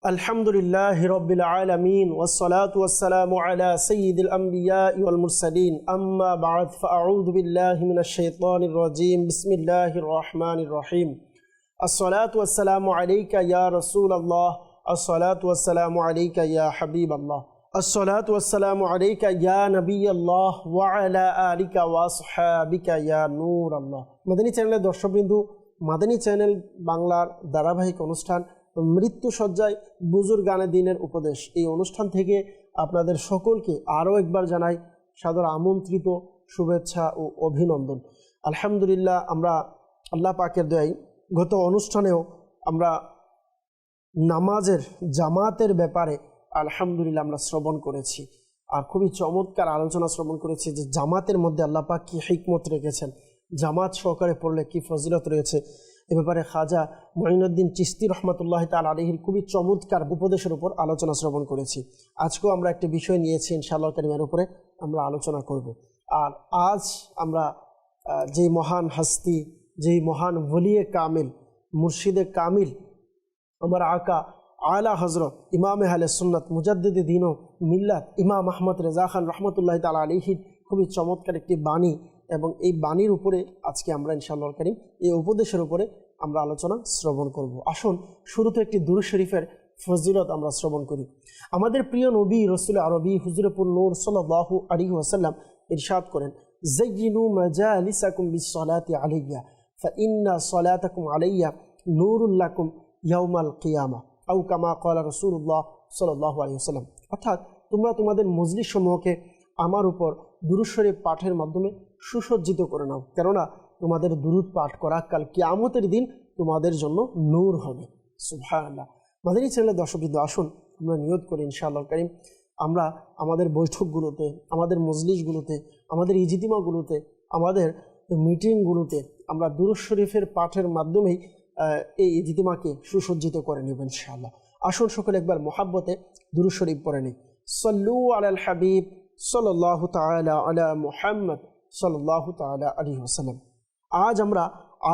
अल्हम्दुलिल्लाहि रब्बिल आलमीन वस्सलातु वस्सलामु अला सय्यिदिल अंबिया'i वल मुरसलीन अम्मा बअद फअऊज़ु बिल्लाहि मिनश शैतानिर रजीम बिस्मिल्लाहिर रहमानिर रहीम अस्सलातु वस्सलामु अलैका या रसूलल्लाह अस्सलातु वस्सलामु अलैका या हबीबल्लाह अस्सलातु वस्सलामु अलैका या नबियल्लाह व अला आलिका व असहाबिका या नूरल्लाह। मदनी চ্যানেলের দর্শকবৃন্দ, মাদানী চ্যানেল বাংলার ধারাবাহিক অনুষ্ঠান মৃত্যু সজ্জায় বুজুর্গানে দিনের উপদেশ, এই অনুষ্ঠান থেকে আপনাদের সকলকে আরও একবার জানাই সাদর আমন্ত্রিত শুভেচ্ছা ও অভিনন্দন। আলহামদুলিল্লাহ, আমরা আল্লাহ পাকের দয়ায় গত অনুষ্ঠানেও আমরা নামাজের জামাতের ব্যাপারে আলহামদুলিল্লাহ আমরা শ্রবণ করেছি, আর খুবই চমৎকার আলোচনা শ্রবণ করেছি যে জামাতের মধ্যে আল্লাহ পাক কী হিকমত রেখেছেন, জামাত সহকারে পড়লে কী ফজিলত রয়েছে। এ ব্যাপারে খাজা মুঈনুদ্দিন চিশতি রহমতুল্লাহ তাআলা আলাইহির খুবই চমৎকার উপদেশের উপর আলোচনা শ্রবণ করেছি। আজকেও আমরা একটা বিষয় নিয়েছি, ইনশাআল্লাহ কারীমের উপরে আমরা আলোচনা করব। আর আজ আমরা যেই মহান হস্তি, যেই মহান ওলিয়ে কামিল, মুর্শিদে কামিল, আমার আকা আলা হজরত ইমামে আহলে সুন্নাত মুজাদ্দিদে দ্বীন ও মিল্লাত ইমাম আহমদ রেজা খান রহমতুল্লাহ তাআলা আলাইহির খুবই চমৎকার একটি বাণী, এবং এই বাণীর উপরে আজকে আমরা ইনশাআল্লাহ কারীম এই উপদেশের উপরে আমরা আলোচনা শ্রবণ করব। আসুন শুরুতে একটি দুরূদ শরীফের ফজিলত আমরা শ্রবণ করি। আমাদের প্রিয় নবী রাসূল আরবি হুজুরপুর নূর সাল্লাল্লাহু আলাইহি ওয়াসাল্লাম ইরশাদ করেন, যায়িনু মাজালিসাকুম বিসসালাতি আলাইয়া ফাইন্না সালাতাকুম আলাইয়া নূরুল লাকুম ইয়াউমাল কিয়ামা আও কামা ক্বালা রাসূলুল্লাহ সাল্লাল্লাহু আলাইহি ওয়াসাল্লাম। অর্থাৎ তোমরা তোমাদের মজলিস সমূহকে আমার উপর দুরূদ শরীফ পাঠের মাধ্যমে সুসজ্জিত করে নাও, কেননা তোমাদের দুরূদ পাঠ করা কাল কিয়ামতের দিন তোমাদের জন্য নূর হবে। সুবহানাল্লাহ। মাদানী চ্যানেলের দর্শকবৃন্দ, আসুন আমরা নিয়ত করি ইনশাআল্লাহ কারীম আমরা আমাদের বৈঠকগুলোতে, আমাদের মজলিসগুলোতে, আমাদের ইজতিমাগুলোতে, আমাদের মিটিংগুলোতে আমরা দুরূদ শরীফের পাঠের মাধ্যমেই এই ইজতিমাকে সুসজ্জিত করে নেব ইনশাআল্লাহ। আসুন সকলে একবার মহাব্বতে দুরূদ শরীফ পড়ে নিই। সাল্লু আলাল হাবিব সাল্লাল্লাহু তাআলা আলা মুহাম্মদ সাল্লাল্লাহু তাআলা আলাইহি ওয়াসাল্লাম। আজ আমরা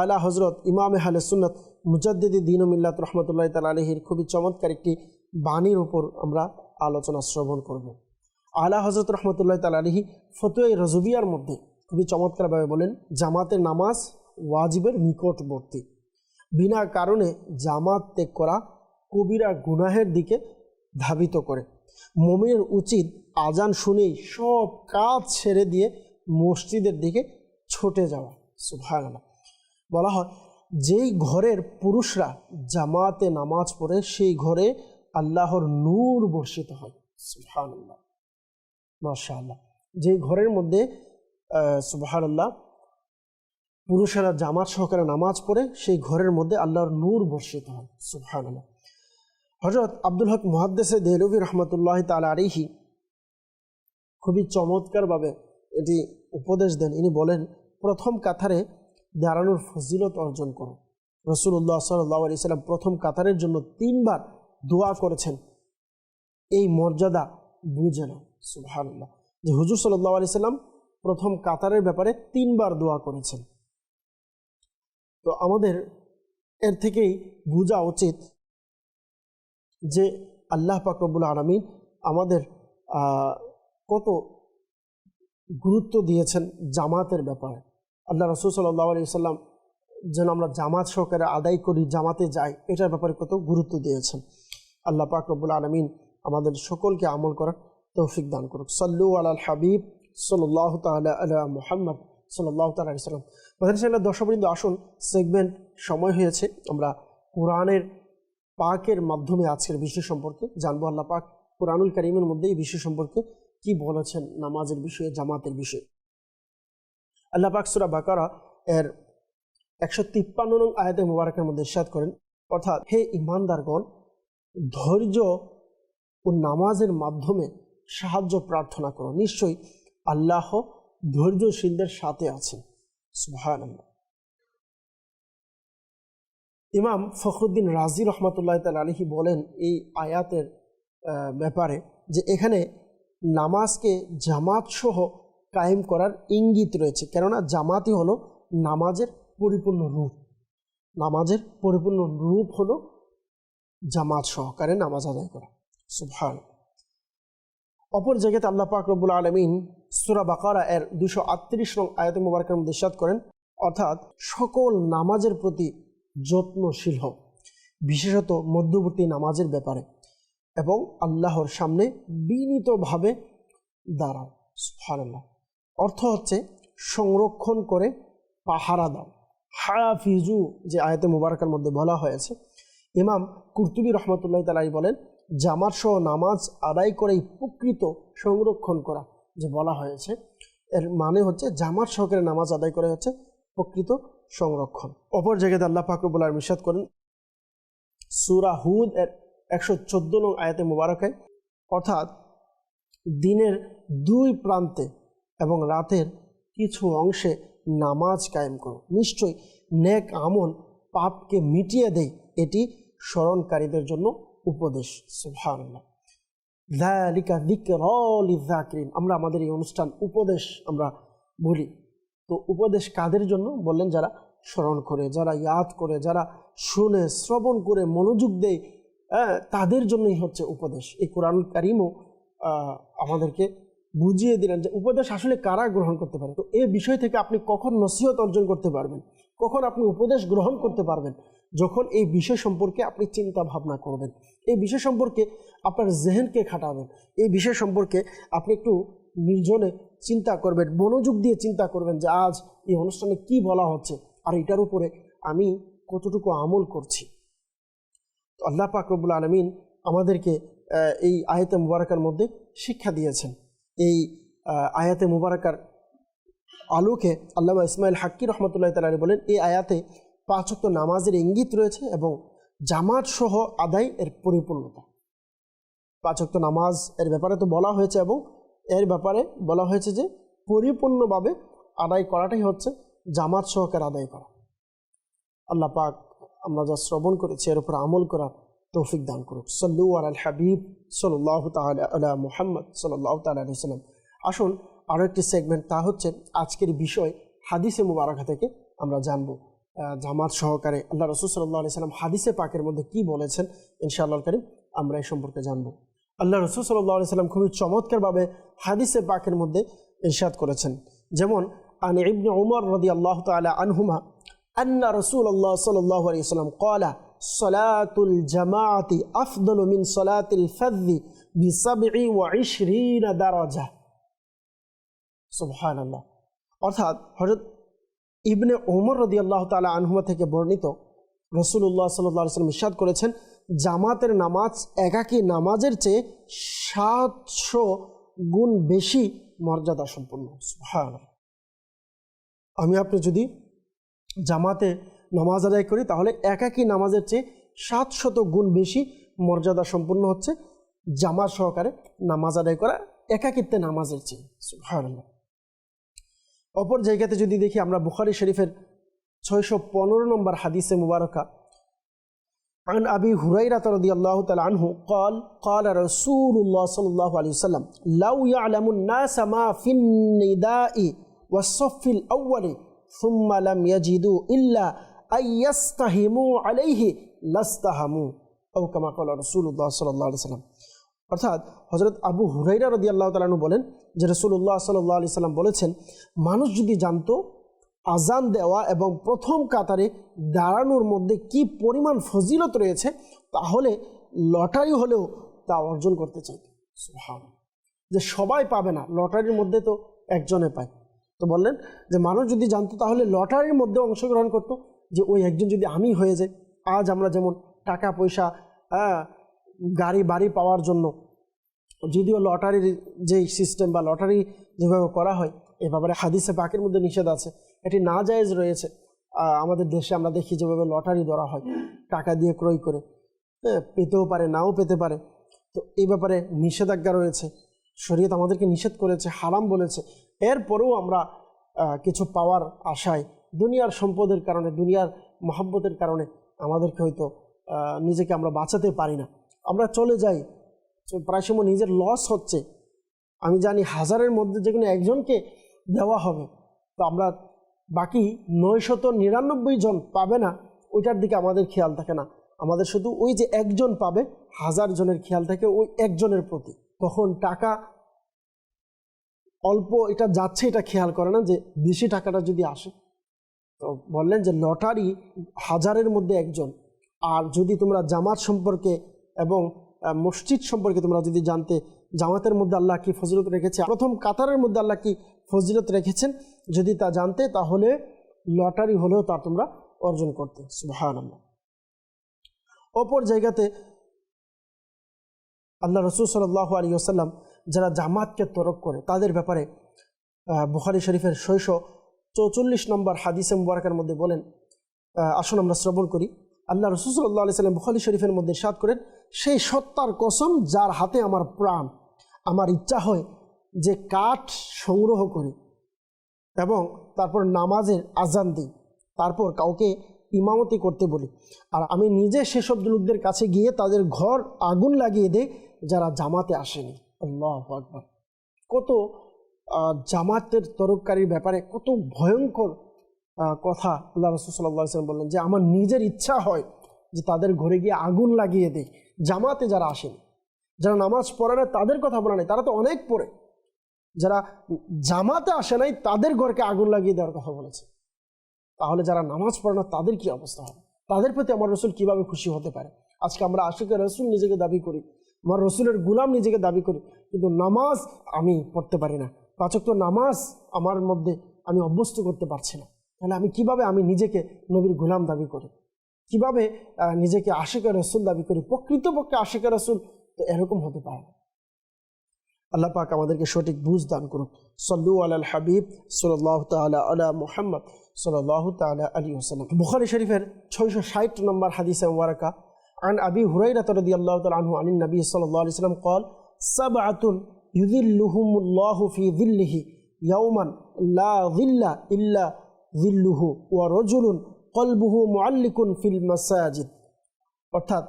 আলা হজরত ইমামে আহলে সুন্নাত মুজাদ্দিদি দ্বীন ও মিল্লাত রহমতুল্লাহ তাআলা আলাইহির খুবই চমৎকার একটি বাণীর উপর আমরা আলোচনা শ্রবণ করব। আলা হজরত রহমতুল্লাহ তাআলা আলাইহি ফতোয়া রজবিয়ার মধ্যে খুবই চমৎকারভাবে বলেন, জামাতের নামাজ ওয়াজিবের নিকটবর্তী, বিনা কারণে জামাত ত্যাগ করা কবিরা গুনাহের দিকে ধাবিত করে। মুমিনের উচিত আজান শুনেই সব কাজ ছেড়ে দিয়ে মসজিদের দিকে ছুটে যাওয়া। সুবহানাল্লাহ। বলা হয় যেই ঘরের পুরুষরা জামাতে নামাজ পড়ে সেই ঘরে আল্লাহর নূর বর্ষিত হয়। সুবহানাল্লাহ, মাশাআল্লাহ। যেই ঘরের মধ্যে সুবহানাল্লাহ পুরুষেরা জামাত সহকারে নামাজ পড়ে সেই ঘরের মধ্যে আল্লাহর নূর বর্ষিত হয়। সুবহানাল্লাহ। হযরত আব্দুল হক মুহাদ্দিস দেহলভী রহমতুল্লাহ তাআলা আলাইহি খুবই চমৎকারভাবে এটি উপদেশ দেন। ইনি বলেন, প্রথম কাতারে দাঁড়ানোর ফজিলত অর্জন করো। রাসূলুল্লাহ সাল্লাল্লাহু আলাইহি সাল্লাম প্রথম কাতারের জন্য 3 বার দোয়া করেছেন। এই মর্যাদা বুঝে নাও। সুবহানাল্লাহ। যে হুজুর সাল্লাল্লাহু আলাইহি সাল্লাম প্রথম কাতারের ব্যাপারে 3 বার দোয়া করেছেন। তো আমাদের এর থেকেই বোঝা উচিত যে আল্লাহ পাক রব্বুল আলামিন আমাদের কত গুরুত্ব দিয়েছেন জামাতের ব্যাপারে। আল্লাহ রাসূল সাল্লাল্লাহু আলাইহি ওয়াসাল্লাম যেন আমরা জামাত সহকারে আদায় করি, জামাতে যাই, এটার ব্যাপারে কত গুরুত্ব দিয়েছেন। আল্লাহ পাক রব্বুল আলামিন আমাদের সকলকে আমল করার তৌফিক দান করুক। সাল্লু আলাল হাবিব সাল্লাল্লাহু তাআলা আলা মুহাম্মদ সাল্লাল্লাহু তাআলা আলাইহি ওয়াসাল্লাম। মাদানী চ্যানেলের দর্শকবৃন্দ, আসুন সেগমেন্ট সময় হয়েছে, আমরা কোরআনের পাকের মাধ্যমে আজকের বিষয় সম্পর্কে জানবো। আল্লাহ পাক কোরআনুল কারীমের মধ্যে এই বিষয় সম্পর্কে কি বলেছেন, নামাজের বিষয়ে, জামাতের বিষয়ে। আল্লাহ পাক সূরা বাকারা এর 153 নং আয়াতে মুবারকের মধ্যে ইরশাদ করেন, অর্থাৎ হে ঈমানদারগণ, ধৈর্য ও নামাজের মাধ্যমে সাহায্য প্রার্থনা করো, নিশ্চয়ই আল্লাহ ধৈর্যশীলদের সাথে আছেন। সুবহানাল্লাহ। ইমাম ফখরুদ্দিন রাজি রহমতুল্লাহ তাআলা আলাইহি বলেন এই আয়াতের ব্যাপারে যে এখানে নামাজকে জামাত সহ কায়েম করার ইঙ্গিত রয়েছে, কেননা জামাতই হলো নামাজের পরিপূর্ণ রূপ। নামাজের পরিপূর্ণ রূপ হলো জামাত সহকারে নামাজ আদায় করা। সুবহানাল্লাহ। অপর জায়গাতে আল্লাহ পাক রব্বুল আলামিন সূরা বাকারা এর 238 নং আয়াতে মুবারকার মধ্যে ইরশাদ করেন, অর্থাৎ সকল নামাজের প্রতি যত্নশীল হও, বিশেষত মধ্যবর্তী নামাজের ব্যাপারে, এবং আল্লাহর সামনে বিনীতভাবে দাঁড়াও। সুবহানাল্লাহ। অর্থ হচ্ছে সংরক্ষণ করে পাহারা দাও। হাফিজু যে আয়াতে মুবারকার মধ্যে বলা হয়েছে, ইমাম কুরতুবী রহমতুল্লাহ তাআলা বলেন, জামাত সহ নামাজ আদায় করেই প্রকৃত সংরক্ষণ করা যে বলা হয়েছে, এর মানে হচ্ছে জামাত সহকারে নামাজ আদায় করে হচ্ছে প্রকৃত সংরক্ষণ। অপর জায়গাতে আল্লাহ পাক রব্বুল আলামিন ইরশাদ করেন সূরা হুদ এর 114 নং আয়াতে মুবারকায়, অর্থাৎ দিনের দুই প্রান্তে এবং রাতের কিছু অংশে নামাজ কায়েম করো, নিশ্চয়ই নেক আমল পাপকে মিটিয়ে দেয়, এটি স্মরণকারীদের জন্য উপদেশ। সুবহানাল্লাহ। যালিকা যিকরা লিয-যাকিরিন। আমরা আমাদের এই অনুষ্ঠান উপদেশ আমরা বলি, তো উপদেশ কাদের জন্য বললেন? যারা স্মরণ করে, যারা ইয়াদ করে, যারা শুনে শ্রবণ করে মনোযোগ দেয়, তাদের জন্যই হচ্ছে উপদেশ। এই কোরআনুল কারীমও আমাদেরকে বুঝিয়ে দিলেন যে উপদেশ আসলে কারা গ্রহণ করতে পারে। তো এই বিষয় থেকে আপনি কখন নসিহত অর্জন করতে পারবেন, কখন আপনি উপদেশ গ্রহণ করতে পারবেন? যখন এই বিষয় সম্পর্কে আপনি চিন্তা ভাবনা করবেন, এই বিষয় সম্পর্কে আপনার জেহেনকে খাটাবেন, এই বিষয় সম্পর্কে আপনি একটু নির্জনে চিন্তা করবেন, মনোযোগ দিয়ে চিন্তা করবেন যে আজ এই অনুষ্ঠানে কি বলা হচ্ছে আর এটার উপরে আমি কতটুকু আমল করছি। তো আল্লাহ পাক রব্বুল আলামিন আমাদেরকে এই আয়াতে মুবারাকার মধ্যে শিক্ষা দিয়েছেন। এই আয়াতে মুবারাকার আলোকে আল্লামা ইসমাইল হাক্কি রহমতুল্লাহ তাআলা বলেন, এই আয়াতে 5 ওয়াক্ত নামাজের ইঙ্গিত রয়েছে এবং জামাত সহ আদায় এর পরিপূর্ণতা। 5 ওয়াক্ত নামাজ এর ব্যাপারে তো বলা হয়েছে এবং এর ব্যাপারে বলা হয়েছে যে পরিপূর্ণভাবে আদায় করাটাই হচ্ছে জামাত সহকারে আদায় করা। আল্লাহ পাক আমরা যা শ্রবণ করেছি এর উপর আমল করার তৌফিক দান করুক। সাল্লু আলাল হাবিব সাল্লাল্লাহু তাআলা আলা মুহাম্মদ সাল্লাল্লাহু তাআলা আলাইহি ওয়াসাল্লাম। আসুন আরও একটি সেগমেন্ট, তা হচ্ছে আজকের বিষয় হাদিসে মুবারাকা থেকে আমরা জানবো জামাত সহকারে আল্লাহ রাসূল সাল্লাল্লাহু আলাইহি ওয়াসাল্লাম হাদিসে পাকের মধ্যে কি বলেছেন। ইনশাআল্লাহ কারীম আমরা এই সম্পর্কে জানবো। আল্লাহ রাসূল সাল্লাল্লাহু আলাইহি ওয়াসাল্লাম খুবই চমৎকারভাবে হাদিসে পাকের মধ্যে ইরশাদ করেছেন, যেমন আন ইবনে উমর রাদিয়াল্লাহু তাআলা আনহুমা আন্না রাসূলুল্লাহ সাল্লাল্লাহু আলাইহি ওয়াসাল্লাম ক্বালা সালাতুল জামাআতি আফদালু মিন সালাতিল ফাযযি বি27 দারাজা। সুবহানাল্লাহ। অর্থাৎ হযরত ইবনে উমর রাদিয়াল্লাহু তাআলা আনহুমা থেকে বর্ণিত, রাসূলুল্লাহ সাল্লাল্লাহু আলাইহি ওয়াসাল্লাম ইরশাদ করেছেন, জামাতের নামাজ একাকী নামাজের চেয়ে 700 গুণ বেশি মর্যাদা সম্পন্ন। সুবহানাল্লাহ। আমি আপনি যদি জামাতে নামাজ আদায় করি তাহলে একাকী নামাজের চেয়ে 700 গুণ বেশি মর্যাদা সম্পন্ন হচ্ছে জামাত সহকারে নামাজ আদায় করা একাকিত্বে নামাজের চেয়ে। সুবহানাল্লাহ। অপর জায়গাতে যদি দেখি আমরা বুখারী শরীফের 615 নম্বর হাদিসে মুবারকা, عن أبي هريرة رضي الله تعالى عنه قال قال رسول الله صلى الله عليه وسلم لو يعلم الناس ما في النداء والصف الأول ثم لم يجدوا إلا أن يستهموا عليه لاستهموا أو كما قال رسول الله صلى الله عليه وسلم। অর্থাৎ হযরত আবু হুরায়রা রাদিয়াল্লাহু তাআলা আনহু বলেন যে রাসূলুল্লাহ সাল্লাল্লাহু আলাইহি সাল্লাম বলেছেন, মানুষ যদি জানতো আজান দেওয়া এবং প্রথম কাতারে দাঁড়ানোর মধ্যে কি পরিমাণ ফজিলত রয়েছে তাহলে লটারি হলেও তা অর্জন করতে চাইত। সুবহানাল্লাহ। যে সবাই পাবে না, লটারির মধ্যে তো একজনে পায়। তো বললেন যে মানুষ যদি জানতো তাহলে লটারির মধ্যে অংশগ্রহণ করতো, যে ওই একজন যদি আমি হয়ে যাই। আজ আমরা যেমন টাকা পয়সা গাড়ি বাড়ি পাওয়ার জন্য যদিও লটারির যে সিস্টেম বা লটারি যেভাবে করা হয় এ ব্যাপারে হাদিসে পাকের মধ্যে নিষেধ আছে, এটি নাজায়েজ রয়েছে। আমাদের দেশে আমরা দেখি যেভাবে লটারি ধরা হয় টাকা দিয়ে ক্রয় করে, পেতেও পারে নাও পেতে পারে। তো এই ব্যাপারে নিষেধাজ্ঞা রয়েছে, শরীয়ত আমাদেরকে নিষেধ করেছে, হারাম বলেছে। এরপরেও আমরা কিছু পাওয়ার আশায় দুনিয়ার সম্পদের কারণে, দুনিয়ার মহব্বতের কারণে আমাদেরকে হয়তো নিজেকে আমরা বাঁচাতে পারি না, আমরা চলে যাই। প্রায় সময় নিজের লস হচ্ছে, আমি জানি 1000-এর মধ্যে যে কোনো একজনকে দেওয়া হবে, তো আমরা বাকি 999 জন পাবে না ওইটার দিকে আমাদের খেয়াল থাকে না। আমাদের শুধু ওই যে একজন পাবে, 1000 জনের খেয়াল থাকে ওই একজনের প্রতি। তখন টাকা অল্প এটা যাচ্ছে এটা খেয়াল করে না যে বেশি টাকাটা যদি আসে। তো বললেন যে লটারি 1000-এর মধ্যে একজন। আর যদি তোমরা জামাত সম্পর্কে এবং মসজিদ সম্পর্কে তোমরা যদি জানতে, জামাতের মধ্যে আল্লাহ কি ফজিলত রেখেছে, প্রথম কাতারের মধ্যে আল্লাহ কি ফজিলত রেখেছেন, যদি তা জানতে, তাহলে লটারি হলেও তা তোমরা অর্জন করতে। সুবহানাল্লাহ। অপর জায়গাতে আল্লাহ রাসূল সাল্লাল্লাহু আলাইহি ওয়াসাল্লাম যারা জামাতকে তরক করে তাদের ব্যাপারে বুখারী শরীফের 644 নম্বর হাদিসে মুবারকের মধ্যে বলেন, আসুন আমরা শ্রবণ করি। আল্লাহ রাসূল সাল্লাল্লাহু আলাইহি ওয়াসাল্লাম বুখারী শরীফের মধ্যে ইরশাদ করেন, সেই সত্তার কসম যার হাতে আমার প্রাণ, আমার ইচ্ছা হয় যে কাঠ সংগ্রহ করি এবং তারপর নামাজের আজান দিই, তারপর কাউকে ইমামতি করতে বলি, আর আমি নিজে সেসব লোকদের কাছে গিয়ে তাদের ঘর আগুন লাগিয়ে দেই যারা জামাতে আসেনি। আল্লাহু আকবার। কত জামাতের তরফকারীর ব্যাপারে কত ভয়ঙ্কর কথা আল্লাহ রাসূল সাল্লাল্লাহু আলাইহি ওয়াসাল্লাম বললেন যে আমার নিজের ইচ্ছা হয় যে তাদের ঘরে গিয়ে আগুন লাগিয়ে দেই। জামাতে যারা আসেনি, যারা নামাজ পড়ে না তাদের কথা বলা নেই, তারা তো অনেক পড়ে, যারা জামাতে আসে নাই তাদের ঘরকে আগুন লাগিয়ে দেওয়ার কথা বলেছে। তাহলে যারা নামাজ পড়ে না তাদের কি অবস্থা হবে? তাদের প্রতি আমার রসুল কিভাবে খুশি হতে পারে? আজকে আমরা আশিকে রসুল নিজেকে দাবি করি, আমার রসুলের গুলাম নিজেকে দাবি করি, কিন্তু নামাজ আমি পড়তে পারি না, 5 ওয়াক্ত নামাজ আমার মধ্যে আমি অভ্যস্ত করতে পারছি না। তাহলে আমি কিভাবে আমি নিজেকে নবীর গুলাম দাবি করি? কিভাবে নিজেকে আশিকে রসুল দাবি করি? প্রকৃতপক্ষে আশিকে রসুল তো এরকম হতে পারে না। আল্লাহ পাক আমাদেরকে সঠিক বুঝ দান করুক। সল্লু আলাল হাবিব সাল্লাল্লাহু তাআলা আলা মুহাম্মদ সাল্লাল্লাহু তাআলা আলাইহি ওয়াসাল্লাম। বুখারী শরীফের 660 নম্বর হাদিসে মুবারাকা, আন আবি হুরায়রা রাদিয়াল্লাহু তাআলা আনহু আনিন নবী সাল্লাল্লাহু আলাইহি ওয়াসাল্লাম قال সাবআতুন ইউযিল্লুহুমুল্লাহু ফি যিল্লিহি ইয়াওমান লা যিল্লা ইল্লা যিল্লুহু ওয়া রাজুলুন কলবুহু মুআল্লিকুন ফিল মাসাজিদ। অর্থাৎ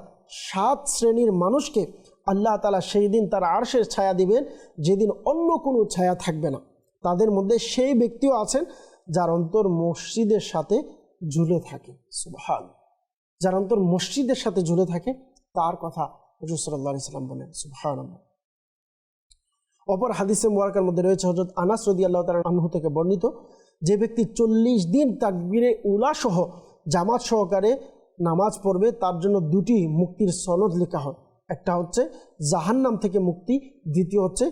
7 শ্রেণীর মানুষকে আল্লাহ তাআলা সেই দিন তার আরশের ছায়া দিবেন যেদিন অন্য কোনো ছায়া থাকবে না। তাদের মধ্যে সেই ব্যক্তিও আছেন যার অন্তর মসজিদের সাথে ঝুলে থাকে। সুবহানাল্লাহ। যার অন্তর মসজিদের সাথে ঝুলে থাকে তার কথা রাসূল সাল্লাল্লাহু আলাইহি ওয়াসাল্লাম বলেন। সুবহানাল্লাহ। অপর হাদিসে মুবারকের মধ্যে রয়েছে হযরত আনাস রাদিয়াল্লাহু তাআলা আনহু থেকে বর্ণিত, যে ব্যক্তি 40 দিন তাকবীরে উলা সহ জামাত সহকারে নামাজ পড়বে তার জন্য 2টি মুক্তির সনদ লেখা হয়। একটা হচ্ছে জাহান্নাম থেকে মুক্তি, দ্বিতীয় হচ্ছে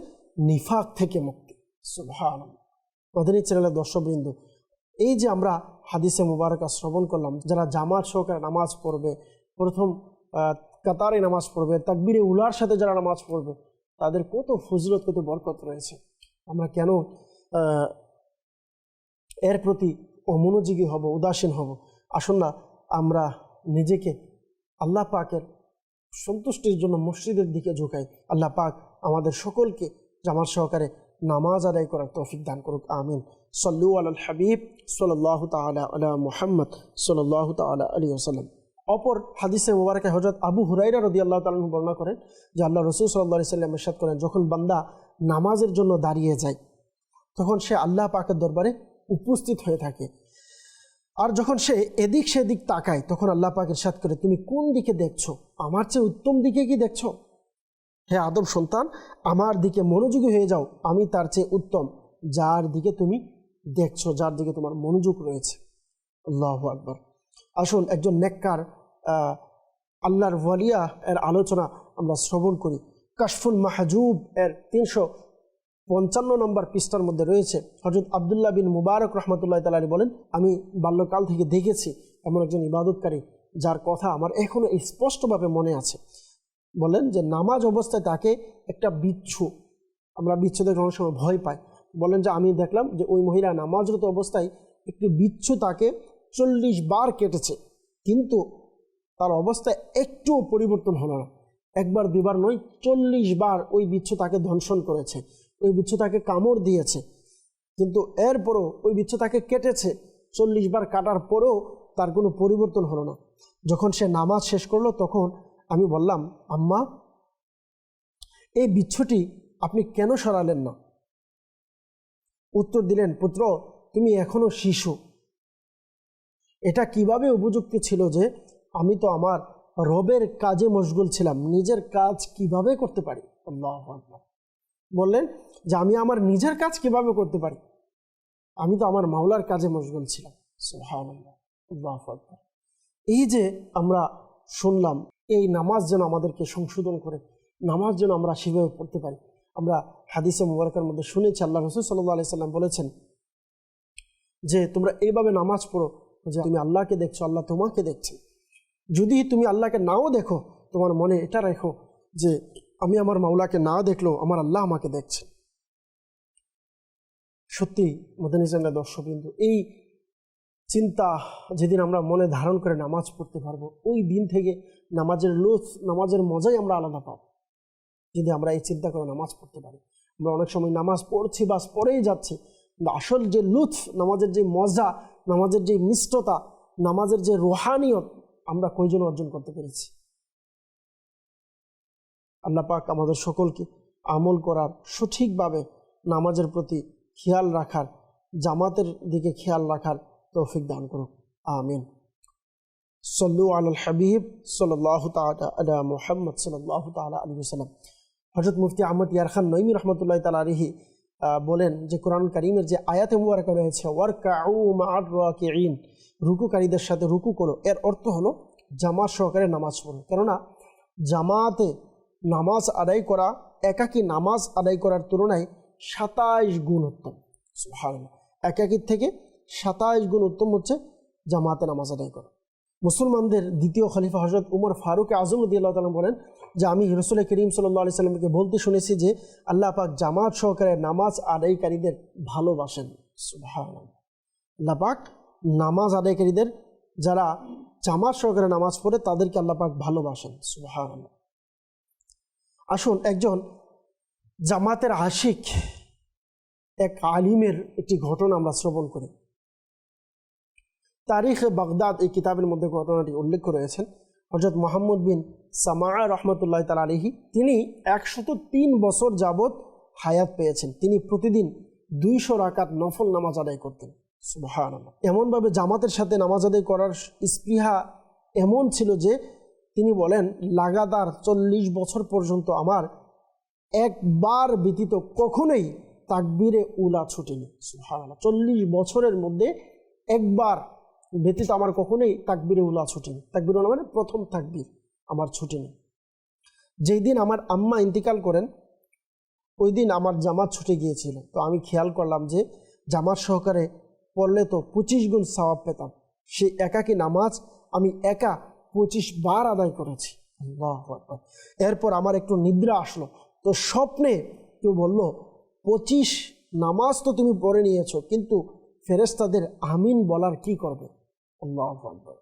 নিফাক থেকে মুক্তি। সুবহানাল্লাহ। মদিনী চ্যানেলের দর্শকবৃন্দ, এই যে আমরা হাদিসে মুবারকা শ্রবণ করলাম, যারা জামাত সহকারে নামাজ পড়বে, প্রথম কাতারে নামাজ পড়বে, তাকবীরে উলার সাথে যারা নামাজ পড়বে, তাদের কত ফজিলত, কত বরকত রয়েছে। আমরা কেন এর প্রতি অমনোযোগী হব, উদাসীন হব? আসুন না আমরা নিজেকে আল্লাহ পাকের সন্তুষ্টির জন্য মসজিদের দিকে ঝুঁকাই। আল্লাহ পাক আমাদের সকলকে জামাত সহকারে নামাজ আদায় করার তৌফিক দান করুক। আমিন। সল্লু আলাল হাবিব সাল্লাল্লাহু তাআলা আলা মুহাম্মদ সাল্লাল্লাহু তাআলা আলাইহি ওয়াসাল্লাম। অপর হাদিসে মুবারকে হযরত আবু হুরায়রা রাদিয়াল্লাহু তাআলা আনহু বর্ণনা করেন যে আল্লাহ রাসূল সাল্লাল্লাহু আলাইহি ওয়াসাল্লাম ইরশাদ করেন, যখন বান্দা নামাজের জন্য দাঁড়িয়ে যায় তখন সে আল্লাহ পাকের দরবারে উপস্থিত হয়ে থাকে, আর যখন সে এদিক সেদিক তাকায় তখন আল্লাহ পাক ইরশাদ করে, তুমি কোন দিকে দেখছো? আমার চেয়ে উত্তম দিকে কি দেখছো? হে আদম সন্তান, আমার দিকে মনোযোগী হয়ে যাও, আমি তার চেয়ে উত্তম, যার দিকে তুমি দেখছো, যার দিকে তোমার মনোযোগ রয়েছে। আল্লাহু আকবার। আসুন একজন নেককার আল্লাহর ওয়ালিয়া এর আলোচনা আমরা শ্রবণ করি। কাশফুল মাহজুব এর 355 নম্বর পৃষ্ঠার মধ্যে রয়েছে। হযরত আব্দুল্লাহ বিন মুবারক রাহমাতুল্লাহি তাআলা আলাইহি বলেন, আমি বাল্যকাল থেকে দেখেছি এমন একজন ইবাদতকারী যার কথা আমার এখনো স্পষ্টভাবে মনে আছে। বলেন যে নামাজ অবস্থায় তাকে একটা বিচ্ছু, আমরা বিচ্ছু দেখে অনেক সময় ভয় পাই, বলেন যে আমি দেখলাম যে ওই মহিলা নামাজরত অবস্থায় একটি বিচ্ছু তাকে 40 বার কেটেছে, কিন্তু তার অবস্থায় একটুও পরিবর্তন হলো না। একবার দুবার নয়, 40 বার ওই বিচ্ছু তাকে দংশন করেছে, ওই বিচ্ছু তাকে কামড় দিয়েছে, কিন্তু এরপরও ওই বিচ্ছু তাকে কেটেছে। 40 বার কাটার পরেও তার কোনো পরিবর্তন হলো না। যখন সে নামাজ শেষ করলো তখন আমি বললাম, আম্মা, এই বিচ্ছুটি আপনি কেন সরালেন না? উত্তর দিলেন, পুত্র, তুমি এখনো শিশু। এটা কিভাবে উপযুক্ত ছিল যে আমি তো আমার রবের কাজে মশগুল ছিলাম, নিজের কাজ কিভাবে করতে পারি। আল্লাহু আকবার। বললেন যে আমি আমার নিজের কাজ কিভাবে করতে পারি, আমি তো আমার মাওলার কাজে মশগুল ছিলাম। সুবহানাল্লাহ, আল্লাহু আকবার। এই যে আমরা শুনলাম, এই নামাজ যেন আমাদেরকে সংশোধন করে, নামাজ যেন আমরা সেভাবে পড়তে পারি। আমরা হাদিসে মুবারকের মধ্যে শুনেছি আল্লাহ রাসূল সাল্লাল্লাহু আলাইহি সাল্লাম বলেছেন যে তোমরা এইভাবে নামাজ পড়ো যে তুমি আল্লাহকে দেখছো, আল্লাহ তোমাকে দেখছেন। যদি তুমি আল্লাহকে নাও দেখো, তোমার মনে এটা রেখো যে আমি আমার মাওলাকে না দেখলেও আমার আল্লাহ আমাকে দেখছেন। সত্যি মদিনী চ্যানেলের দর্শকবৃন্দ, এই চিন্তা যেদিন আমরা মনে ধারণ করে নামাজ পড়তে পারবো, ওই দিন থেকে নামাজের লুৎফ, নামাজের মজাই আমরা আলাদা পাবো। যদি আমরা এই চিন্তা করে নামাজ পড়তে পারি, আমরা অনেক সময় নামাজ পড়ছি বাস পড়েই যাচ্ছি, কিন্তু আসল যে লুৎফ, নামাজের যে মজা, নামাজের যে মিষ্টতা, নামাজের যে রুহানিয়ত আমরা কয়জন অর্জন করতে পেরেছি। আল্লাহ পাক আমাদের সকলকে আমল করার, সঠিকভাবে নামাজের প্রতি খেয়াল রাখার, জামাতের দিকে খেয়াল রাখার তৌফিক দান করুক। আমিন। সল্লু আলাল হাবিব সাল্লাল্লাহু তাআলা আলা মুহাম্মদ সাল্লাল্লাহু তাআলা আলাইহি ওয়াসাল্লাম। হযরত মুফতি আহমদ ইয়ার খান নঈমী রাহমাতুল্লাহি তাআলা আলাইহি বলেন যে কোরআন কারীমের যে আয়াতে মুবারাকা রয়েছে ওয়ারকাউ মা'আর রাকিঈন, রুকুকারীদের সাথে রুকু করো, এর অর্থ হলো জামাত সহকারে নামাজ পড়ো। কেননা জামাতে নামাজ আদায় করা একাকী নামাজ আদায় করার তুলনায় 27 গুণ উত্তম। সুবহানাল্লাহ, একাকীর থেকে 27 গুণ উত্তম হচ্ছে জামাতে নামাজ আদায় করা। মুসলমানদের দ্বিতীয় খলিফা হযরত উমর ফারুক আযম রাদিয়াল্লাহু তাআলা বলেন যে আমি রাসূল করিম সাল্লাল্লাহু আলাইহি সাল্লামকে বলতে শুনেছি যে আল্লাহ পাক জামাত সহকারে নামাজ আদায়কারীদের ভালোবাসেন। সুবহানাল্লাহ, আল্লাহ পাক নামাজ আদায়কারীদের, যারা জামাত সহকারে নামাজ পড়ে তাদেরকে আল্লাহ পাক ভালোবাসেন। সুবহানাল্লাহ। আসুন একজন জামাতের আশিক এক আলিমের একটি ঘটনা আমরা শ্রবণ করি। তারিখ বাগদাদ এই কিতাবের মধ্যে ঘটনাটি উল্লেখ করেছেন হযরত মুহাম্মদ বিন সামাআ রাহমাতুল্লাহি তাআলা আলাইহি। তিনি 103 বছর যাবত হায়াত পেয়েছেন। তিনি প্রতিদিন 200 রাকাত নফল নামাজ আদায় করতেন। সুবহানাল্লাহ। এমনভাবে জামাতের সাথে নামাজ আদায় করার স্পৃহা এমন ছিল যে তিনি বলেন লাগাতার 40 বছর পর্যন্ত আমার একবার ব্যতীত কখনোই তাকবীরে উলা ছুটেনি। সুবহানাল্লাহ, 40 বছরের মধ্যে একবার ব্যতীত আমার কখনোই তাকবীরে উলা ছুটেনি। তাকবীর উলা মানে প্রথম তাকবীর আমার ছুটেনি। যেই দিন আমার আম্মা ইন্তিকাল করেন ওই দিন আমার জামাত ছুটে গিয়েছিল। তো আমি খেয়াল করলাম যে জামাত সহকারে পড়লে তো 25 গুণ সওয়াব পেতাম। সেই একাকী নামাজ আমি একা 25 বার আদায় করেছি। আল্লাহু আকবার। এরপর আমার একটু নিদ্রা আসলো, তো স্বপ্নে কেউ বলল 25 নামাজ তো তুমি পড়ে নিয়েছো, কিন্তু ফেরেশতাদের আমিন বলার কি করবে? আল্লাহু আকবার।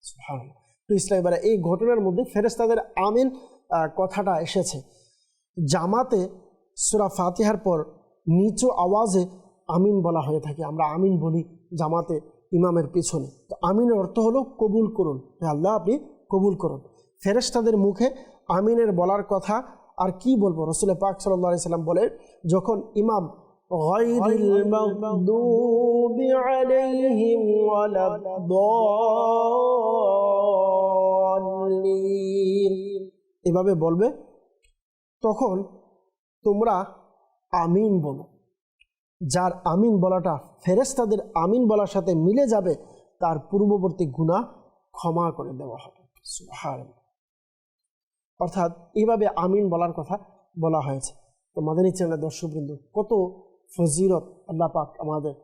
সুবহানাল্লাহ। তো ইসলাম এই ঘটনার মধ্যে ফেরেশতাদের আমিন কথাটা এসেছে। জামাতে সূরা ফাতিহার পর নিচু আওয়াজে আমিন বলা হয়ে থাকে। আমরা আমিন বলি জামাতে ইমামের পিছনে। তো আমিনের অর্থ হলো কবুল করুন, আল্লাহ আপনি কবুল করুন। ফেরেশতাদের মুখে আমিনের বলার কথা আর কি বলবো। রাসূল পাক সাল্লাল্লাহু আলাইহি সাল্লাম বলে, যখন ইমাম গায়রিল মাগদুবি আলাইহিম ওয়ালাদ-দাল্লিন এভাবে বলবে, তখন তোমরা আমিন বলো। যার আমিন বলাটা ফেরেশতাদের আমিন বলার সাথে মিলে যাবে, তার পূর্ববর্তী গুনাহ ক্ষমা করে দেওয়া হবে। সুবহানাল্লাহ। অর্থাৎ এইভাবে আমিন বলার কথা বলা হয়েছে। তো মাদানী চ্যানেলের দর্শকবৃন্দ, কত ফজিলত আল্লাহ পাক আমাদের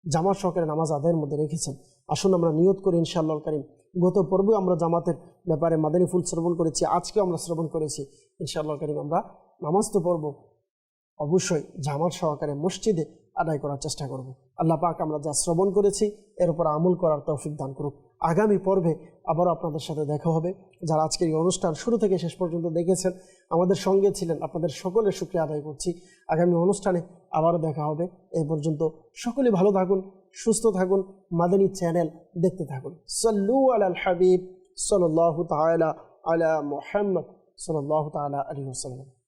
জামাত সহকারে নামাজ আদায়ের মধ্যে রেখেছেন। আসুন আমরা নিয়ত করি ইনশাআল্লাহ কারীম। গত পর্বে আমরা জামাতের ব্যাপারে মাদানী ফুল শ্রবণ করেছি, আজকেও আমরা শ্রবণ করেছি। ইনশাআল্লাহ কারীম আমরা নামাজ তো পড়ব, অবশ্যই জামাত সহকারে মসজিদে আদায় করার চেষ্টা করব। আল্লাহ পাক আমরা যা শ্রবণ করেছি এর উপর আমল করার তৌফিক দান করুক। আগামী পর্বে আবারও আপনাদের সাথে দেখা হবে। যারা আজকের এই অনুষ্ঠান শুরু থেকে শেষ পর্যন্ত দেখেছেন, আমাদের সঙ্গে ছিলেন, আপনাদের সকলের শুকরিয়া আদায় করছি। আগামী অনুষ্ঠানে আবারও দেখা হবে। এই পর্যন্ত সকলে ভালো থাকুন, সুস্থ থাকুন, মাদানী চ্যানেল দেখতে থাকুন। সাল্লু আলাল হাবিব সাল্লাল্লাহু তাআলা আলা মুহাম্মদ সাল্লাল্লাহু তাআলা আলাইহি ওয়াসাল্লাম।